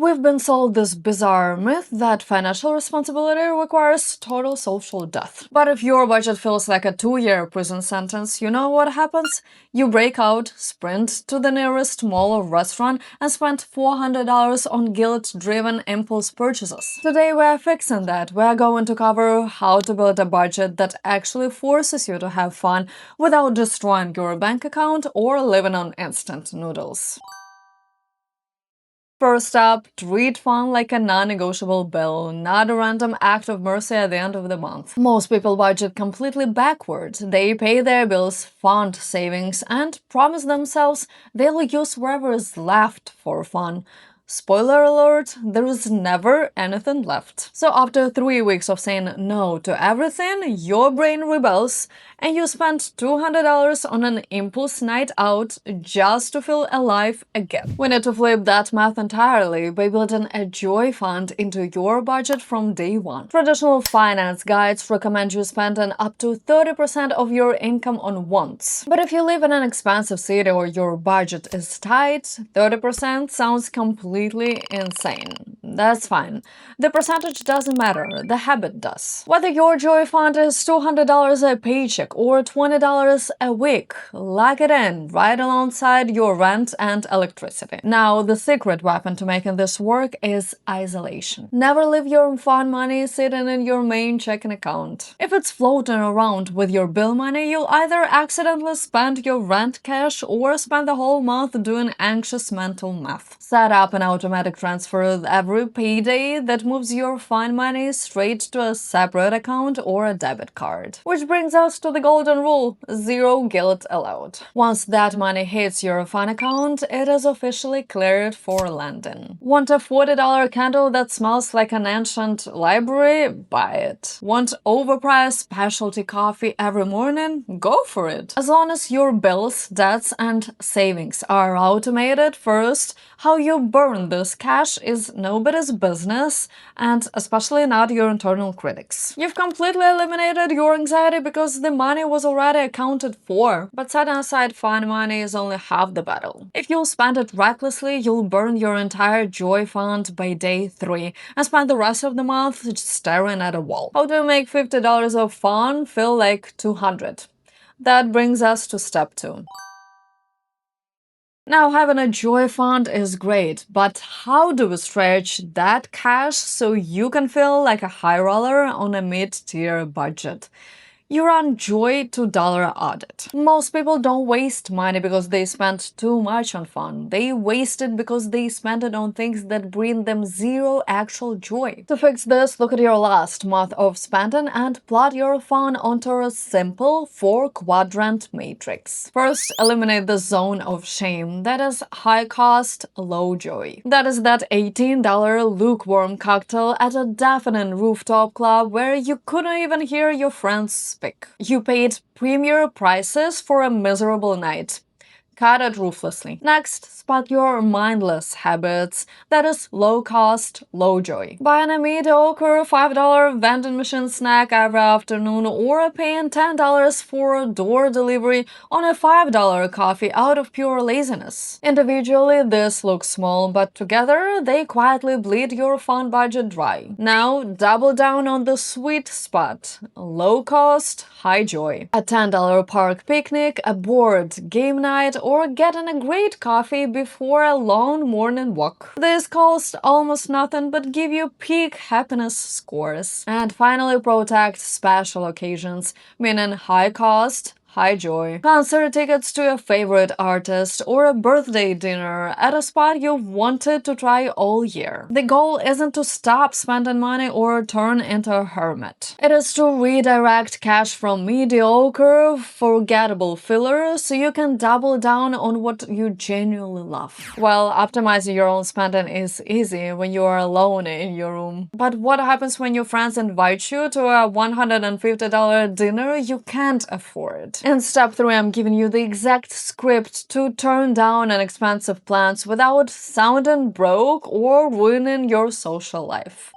We've been sold this bizarre myth that financial responsibility requires total social death. But if your budget feels like a 2-year prison sentence, you know what happens? You break out, sprint to the nearest mall or restaurant, and spend $400 on guilt-driven impulse purchases. Today we're fixing that. We're going to cover how to build a budget that actually forces you to have fun without destroying your bank account or living on instant noodles. First up, treat fun like a non-negotiable bill, not a random act of mercy at the end of the month. Most people budget completely backwards. They pay their bills, fund savings, and promise themselves they'll use whatever is left for fun. Spoiler alert, there is never anything left. So after 3 weeks of saying no to everything, your brain rebels and you spend $200 on an impulse night out just to feel alive again. We need to flip that math entirely by building a joy fund into your budget from day one. Traditional finance guides recommend you spending up to 30% of your income on wants. But if you live in an expensive city or your budget is tight, 30% sounds completely insane. That's fine. The percentage doesn't matter, the habit does. Whether your joy fund is $200 a paycheck or $20 a week, lock it in right alongside your rent and electricity. Now, the secret weapon to making this work is isolation. Never leave your fun money sitting in your main checking account. If it's floating around with your bill money, you'll either accidentally spend your rent cash or spend the whole month doing anxious mental math. Set up an automatic transfer every payday that moves your fun money straight to a separate account or a debit card. Which brings us to the golden rule: zero guilt allowed. Once that money hits your fun account, it is officially cleared for lending. Want a $40 candle that smells like an ancient library? Buy it. Want overpriced specialty coffee every morning? Go for it. As long as your bills, debts, and savings are automated first, how you burn this cash is nobody's business, and especially not your internal critics. You've completely eliminated your anxiety because the money was already accounted for. But setting aside fun money is only half the battle. If you spend it recklessly, you'll burn your entire joy fund by day 3 and spend the rest of the month staring at a wall. How do you make $50 of fun feel like $200? That brings us to step 2. Now, having a joy fund is great, but how do we stretch that cash so you can feel like a high roller on a mid-tier budget? You run Joy $2 Audit. Most people don't waste money because they spend too much on fun. They waste it because they spend it on things that bring them zero actual joy. To fix this, look at your last month of spending and plot your fun onto a simple 4-quadrant matrix. First, eliminate the zone of shame. That is high cost, low joy. That is that $18 lukewarm cocktail at a deafening rooftop club where you couldn't even hear your friends. You paid premier prices for a miserable night. Cut it ruthlessly. Next, spot your mindless habits. That is low cost, low joy. Buying a mediocre $5 vending machine snack every afternoon or paying $10 for door delivery on a $5 coffee out of pure laziness. Individually, this looks small, but together they quietly bleed your fun budget dry. Now, double down on the sweet spot. Low cost, high joy. A $10 park picnic, a board game night, or getting a great coffee before a long morning walk. These cost almost nothing but give you peak happiness scores. And finally, protect special occasions, meaning high cost, high joy. Concert tickets to your favorite artist or a birthday dinner at a spot you've wanted to try all year. The goal isn't to stop spending money or turn into a hermit. It is to redirect cash from mediocre, forgettable filler so you can double down on what you genuinely love. Well, optimizing your own spending is easy when you are alone in your room. But what happens when your friends invite you to a $150 dinner you can't afford? In step 3, I'm giving you the exact script to turn down inexpensive plans without sounding broke or ruining your social life.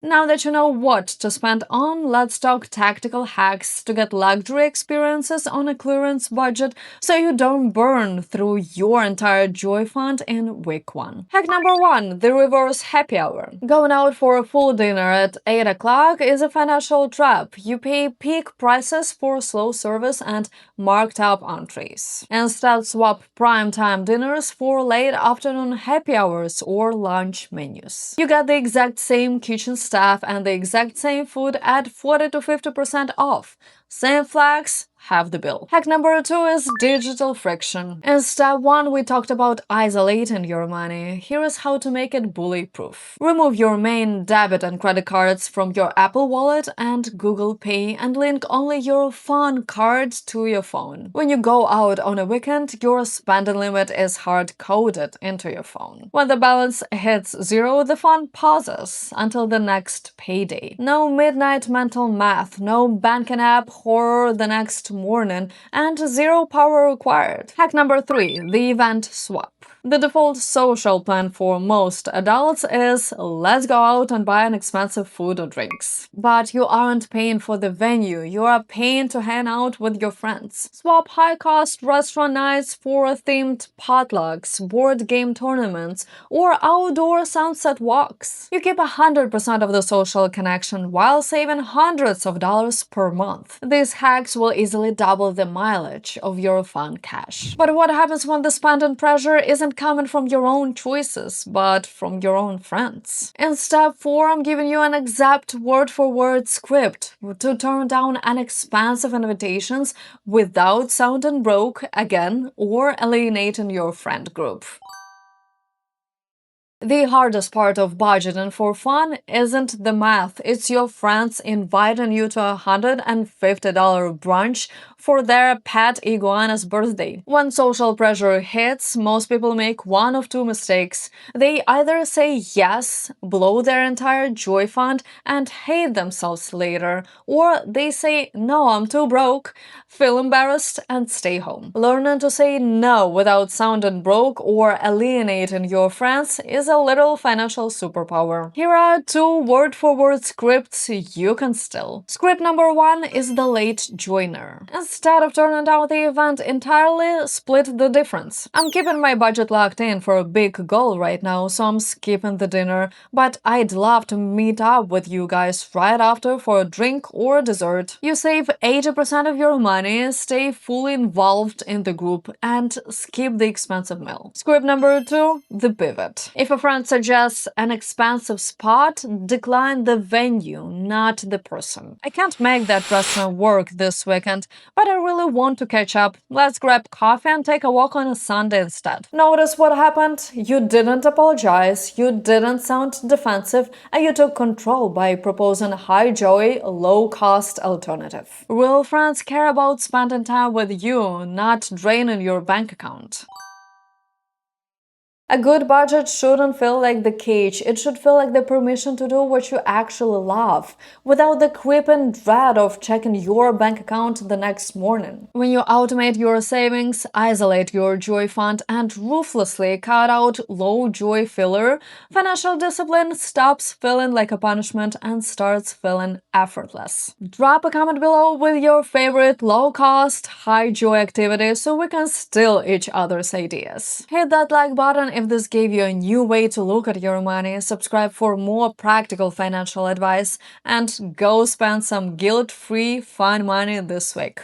Now that you know what to spend on, let's talk tactical hacks to get luxury experiences on a clearance budget so you don't burn through your entire joy fund in week one. Hack number one, the reverse happy hour. Going out for a full dinner at 8 o'clock is a financial trap. You pay peak prices for slow service and marked up entrees. Instead, swap prime time dinners for late afternoon happy hours or lunch menus. You get the exact same kitchen staff and the exact same food at 40 to 50% off. Same flags, half the bill. Hack number two is digital friction. In step one, we talked about isolating your money. Here is how to make it bulletproof. Remove your main debit and credit cards from your Apple Wallet and Google Pay and link only your fun cards to your phone. When you go out on a weekend, your spending limit is hard-coded into your phone. When the balance hits zero, the fund pauses until the next payday. No midnight mental math, no banking app or the next morning, and zero power required. Hack number three, the event swap. The default social plan for most adults is let's go out and buy an expensive food or drinks. But you aren't paying for the venue, you are paying to hang out with your friends. Swap high-cost restaurant nights for themed potlucks, board game tournaments, or outdoor sunset walks. You keep 100% of the social connection while saving hundreds of dollars per month. These hacks will easily double the mileage of your fun cash. But what happens when the spending pressure isn't coming from your own choices, but from your own friends? In step 4, I'm giving you an exact word-for-word script to turn down unexpensive invitations without sounding broke again or alienating your friend group. The hardest part of budgeting for fun isn't the math, it's your friends inviting you to a $150 brunch for their pet iguana's birthday. When social pressure hits, most people make one of two mistakes. They either say yes, blow their entire joy fund, and hate themselves later, or they say no, I'm too broke, feel embarrassed, and stay home. Learning to say no without sounding broke or alienating your friends is a little financial superpower. Here are two word-for-word scripts you can steal. Script number one is the late joiner. Instead of turning down the event entirely, split the difference. I'm keeping my budget locked in for a big goal right now, so I'm skipping the dinner, but I'd love to meet up with you guys right after for a drink or dessert. You save 80% of your money, stay fully involved in the group, and skip the expensive meal. Script number two, the pivot. If a friend suggests an expensive spot, decline the venue, not the person. I can't make that restaurant work this weekend, but I really want to catch up. Let's grab coffee and take a walk on a Sunday instead. Notice what happened? You didn't apologize, you didn't sound defensive, and you took control by proposing a high-joy, low-cost alternative. Real friends care about spending time with you, not draining your bank account. A good budget shouldn't feel like the cage, it should feel like the permission to do what you actually love, without the creeping dread of checking your bank account the next morning. When you automate your savings, isolate your joy fund, and ruthlessly cut out low joy filler, financial discipline stops feeling like a punishment and starts feeling effortless. Drop a comment below with your favorite low-cost, high-joy activity so we can steal each other's ideas. Hit that like button if this gave you a new way to look at your money, subscribe for more practical financial advice, and go spend some guilt-free fun money this week.